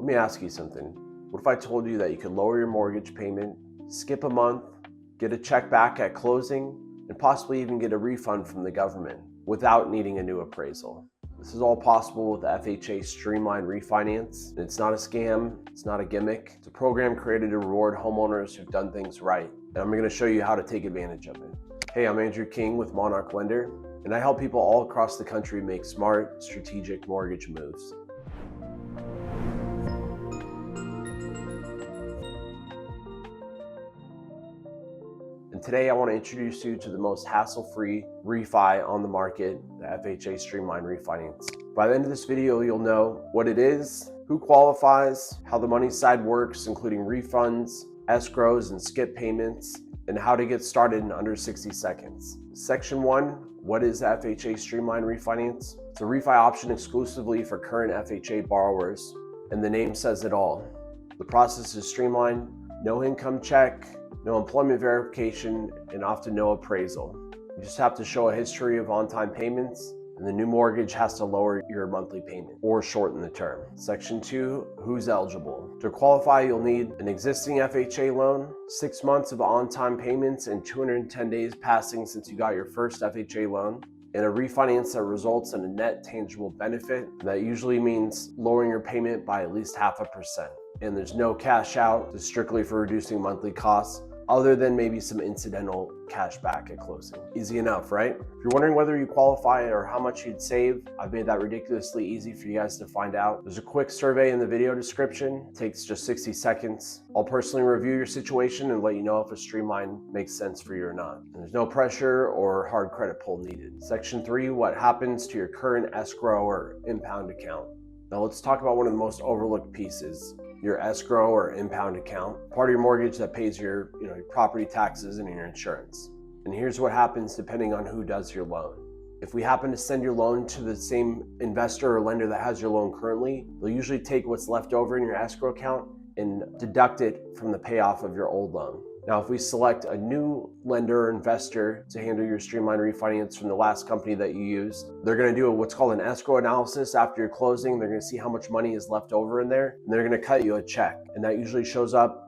Let me ask you something. What if I told you that you could lower your mortgage payment, skip a month, get a check back at closing, and possibly even get a refund from the government without needing a new appraisal? This is all possible with the FHA Streamline Refinance. It's not a scam, it's not a gimmick. It's a program created to reward homeowners who've done things right. And I'm going to show you how to take advantage of it. Hey, I'm Andrew King with Monarch Lender, and I help people all across the country make smart, strategic mortgage moves. And today I want to introduce you to the most hassle-free refi on the market, the FHA Streamline Refinance. By the end of this video, you'll know what it is, who qualifies, how the money side works, including refunds, escrows, and skip payments, and how to get started in under 60 seconds. Section 1, what is FHA Streamline Refinance? It's a refi option exclusively for current FHA borrowers, and the name says it all. The process is streamlined, no income check, no employment verification, and often no appraisal. You just have to show a history of on-time payments, and the new mortgage has to lower your monthly payment or shorten the term. Section 2, who's eligible? To qualify, you'll need an existing FHA loan, 6 months of on-time payments, and 210 days passing since you got your first FHA loan, and a refinance that results in a net tangible benefit. That usually means lowering your payment by at least 0.5%. And there's no cash out, it's strictly for reducing monthly costs, other than maybe some incidental cash back at closing. Easy enough, right? If you're wondering whether you qualify or how much you'd save, I've made that ridiculously easy for you guys to find out. There's a quick survey in the video description. It takes just 60 seconds. I'll personally review your situation and let you know if a streamline makes sense for you or not. And there's no pressure or hard credit pull needed. Section 3, what happens to your current escrow or impound account? Now let's talk about one of the most overlooked pieces, your escrow or impound account, part of your mortgage that pays your property taxes and your insurance. And here's what happens depending on who does your loan. If we happen to send your loan to the same investor or lender that has your loan currently, they'll usually take what's left over in your escrow account and deduct it from the payoff of your old loan. Now, if we select a new lender or investor to handle your Streamline Refinance from the last company that you used, they're going to do what's called an escrow analysis after your closing. They're going to see how much money is left over in there, and they're going to cut you a check. And that usually shows up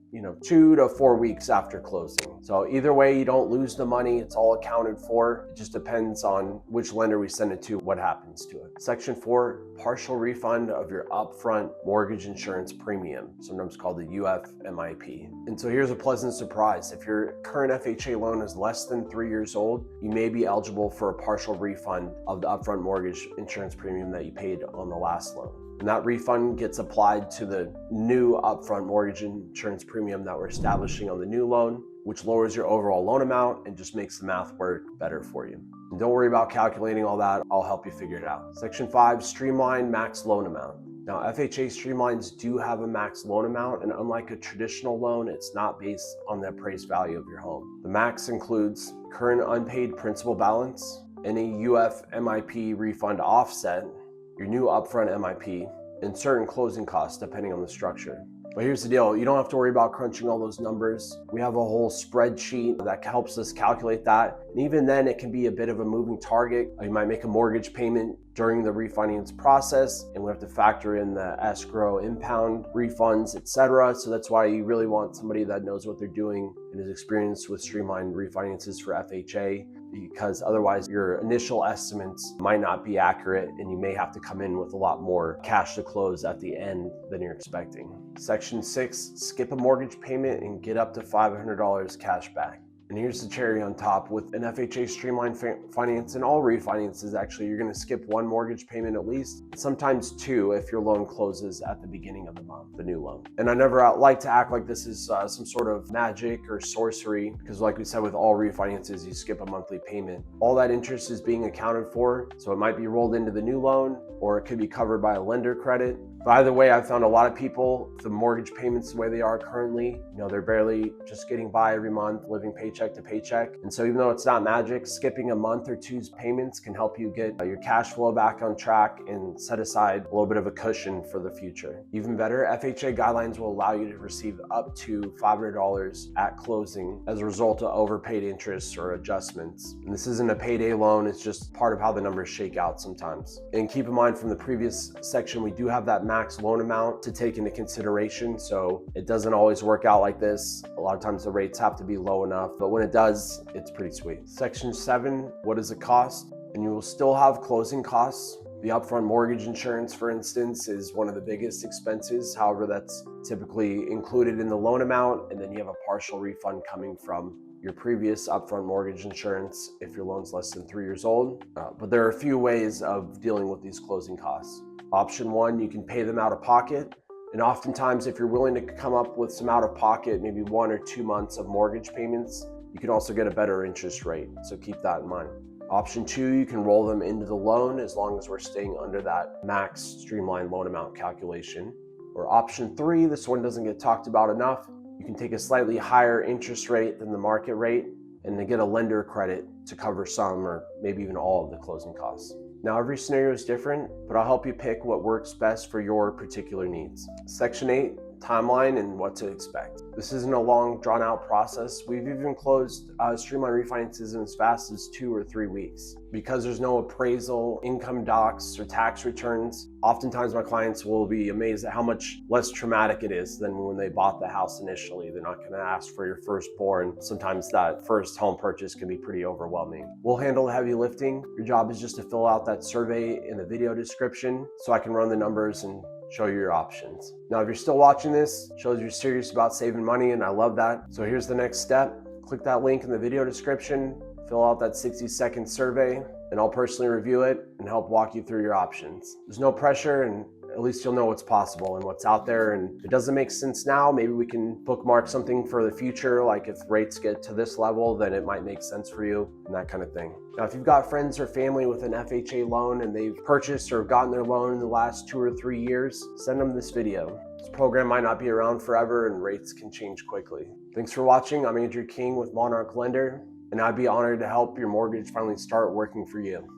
2 to 4 weeks after closing. So either way, you don't lose the money. It's all accounted for. It just depends on which lender we send it to, what happens to it. Section 4, partial refund of your upfront mortgage insurance premium, sometimes called the UFMIP. And so here's a pleasant surprise. If your current FHA loan is less than 3 years old, you may be eligible for a partial refund of the upfront mortgage insurance premium that you paid on the last loan. And that refund gets applied to the new upfront mortgage insurance premium that we're establishing on the new loan, which lowers your overall loan amount and just makes the math work better for you. And don't worry about calculating all that. I'll help you figure it out. Section 5, streamline max loan amount. Now, FHA Streamlines do have a max loan amount, and unlike a traditional loan, it's not based on the appraised value of your home. The max includes current unpaid principal balance, any UFMIP refund offset, your new upfront MIP, and certain closing costs depending on the structure. But here's the deal, you don't have to worry about crunching all those numbers. We have a whole spreadsheet that helps us calculate that. And even then, it can be a bit of a moving target. You might make a mortgage payment during the refinance process, and we have to factor in the escrow, impound, refunds, etc. So that's why you really want somebody that knows what they're doing and is experienced with streamlined refinances for FHA, because otherwise your initial estimates might not be accurate and you may have to come in with a lot more cash to close at the end than you're expecting. Section 6, skip a mortgage payment and get up to $500 cash back. And here's the cherry on top. With an FHA Streamline Finance and all refinances, actually, you're going to skip 1 mortgage payment at least, sometimes 2 if your loan closes at the beginning of the month, the new loan. And I never like to act like this is some sort of magic or sorcery, because like we said, with all refinances, you skip a monthly payment. All that interest is being accounted for, so it might be rolled into the new loan, or it could be covered by a lender credit. By the way, I've found a lot of people, the mortgage payments the way they are currently, they're barely just getting by every month, living paycheck to paycheck. And so even though it's not magic, skipping a month or two's payments can help you get your cash flow back on track and set aside a little bit of a cushion for the future. Even better, FHA guidelines will allow you to receive up to $500 at closing as a result of overpaid interest or adjustments. And this isn't a payday loan, it's just part of how the numbers shake out sometimes. And keep in mind, from the previous section, we do have that max loan amount to take into consideration. So it doesn't always work out like this. A lot of times the rates have to be low enough, but when it does, it's pretty sweet. Section 7, what does it cost? And you will still have closing costs. The upfront mortgage insurance, for instance, is one of the biggest expenses. However, that's typically included in the loan amount, and then you have a partial refund coming from your previous upfront mortgage insurance if your loan's less than 3 years old. But there are a few ways of dealing with these closing costs. Option 1, you can pay them out of pocket. And oftentimes, if you're willing to come up with some out of pocket, maybe 1 or 2 months of mortgage payments, you can also get a better interest rate. So keep that in mind. Option 2, you can roll them into the loan as long as we're staying under that max streamlined loan amount calculation. Or option 3, this one doesn't get talked about enough. You can take a slightly higher interest rate than the market rate and then get a lender credit to cover some or maybe even all of the closing costs. Now, every scenario is different, but I'll help you pick what works best for your particular needs. Section 8, timeline and what to expect. This isn't a long, drawn-out process. We've even closed Streamline refinances in as fast as 2 or 3 weeks. Because there's no appraisal, income docs, or tax returns, oftentimes my clients will be amazed at how much less traumatic it is than when they bought the house initially. They're not gonna ask for your firstborn. Sometimes that first home purchase can be pretty overwhelming. We'll handle the heavy lifting. Your job is just to fill out that survey in the video description so I can run the numbers and show you your options. Now, if you're still watching this, it shows you're serious about saving money, and I love that. So here's the next step. Click that link in the video description, fill out that 60-second survey, and I'll personally review it and help walk you through your options. There's no pressure, and at least you'll know what's possible and what's out there. And if it doesn't make sense now, maybe we can bookmark something for the future. Like if rates get to this level, then it might make sense for you and that kind of thing. Now, if you've got friends or family with an FHA loan and they've purchased or gotten their loan in the last 2 or 3 years, send them this video. This program might not be around forever and rates can change quickly. Thanks for watching. I'm Andrew King with Monarch Lender, and I'd be honored to help your mortgage finally start working for you.